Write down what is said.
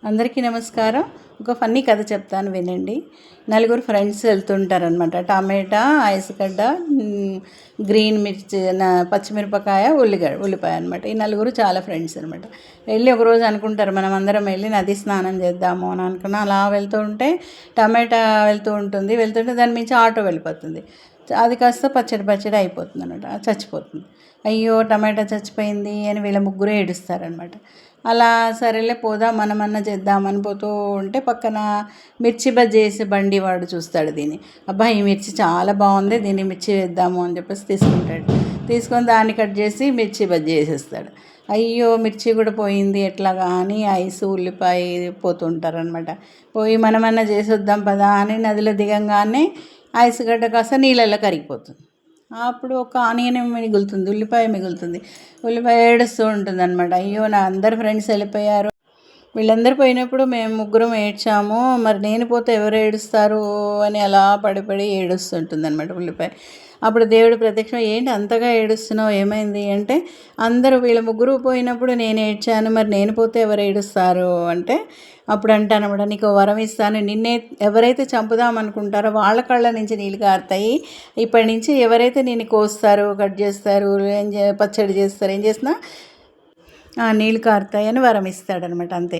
అందరికీ నమస్కారం. ఒక ఫన్నీ కథ చెప్తాను వినండి. నలుగురు ఫ్రెండ్స్ వెళ్తుంటారనమాట. టమాటా, ఐస్‌గడ్డ, గ్రీన్ మిర్చి, పచ్చిమిరపకాయ, ఉల్లిపాయ అనమాట. ఈ నలుగురు చాలా ఫ్రెండ్స్ అనమాట. వెళ్ళి ఒకరోజు అనుకుంటారు మనం అందరం వెళ్ళి నది స్నానం చేద్దాము అని అనుకున్న అలా వెళ్తూ ఉంటే టమాటా వెళ్తుంటే దాని మించి ఆటో వెళ్ళిపోతుంది. అది కాస్త పచ్చడి అయిపోతుంది అనమాట, చచ్చిపోతుంది. అయ్యో టమాటా చచ్చిపోయింది అని వీళ్ళ ముగ్గురు ఏడుస్తారనమాట. అలా సరేలే పోదాం మనమన్నా చేద్దామని పోతూ ఉంటే పక్కన మిర్చి బజ్జీ వేసే బండి వాడు చూస్తాడు దీన్ని. అబ్బా ఈ మిర్చి చాలా బాగుంది, దీన్ని మిర్చి వేద్దాము అని చెప్పేసి తీసుకొని దాన్ని కట్ చేసి మిర్చి బజ్జీ వేసేస్తాడు. అయ్యో మిర్చి కూడా పోయింది ఎట్లాగా అని ఐసు ఉల్లిపాయ పోతుంటారనమాట. పోయి మనమన్నా చేసొద్దాం పదా అని నదిలో దిగంగానే ఐసుగడ్డ కాస్త నీళ్ళల్లో కరిగిపోతుంది. అప్పుడు ఒక ఆనియన్ మిగులుతుంది, ఉల్లిపాయ మిగులుతుంది. ఉల్లిపాయ ఏడుస్తూ ఉంటుంది అనమాట. అయ్యో నా అందరు ఫ్రెండ్స్ వెళ్ళిపోయారు, వీళ్ళందరూ పోయినప్పుడు మేము ముగ్గురం ఏడ్చాము, మరి నేను పోతే ఎవరు ఏడుస్తారు అని అలా పడి ఏడుస్తుంటుంది అనమాట ఉల్లిపాయ. అప్పుడు దేవుడు ప్రత్యక్షం, ఏంటి అంతగా ఏడుస్తున్నావు, ఏమైంది అంటే, అందరూ వీళ్ళ ముగ్గురు పోయినప్పుడు నేను ఏడ్చాను, మరి నేను పోతే ఎవరు ఏడుస్తారు అంటే, అప్పుడు అంటానమాట, నీకు వరం ఇస్తాను, నిన్నే ఎవరైతే చంపుదాం అనుకుంటారో వాళ్ళ కళ్ళ నుంచి నీళ్ళు కారుతాయి, ఇప్పటి నుంచి ఎవరైతే నేను కోస్తారు, కట్ చేస్తారు, పచ్చడి చేస్తారు, ఏం చేసినా నీళ్ళు కారుతాయి అని వరం ఇస్తాడనమాట. అంతే.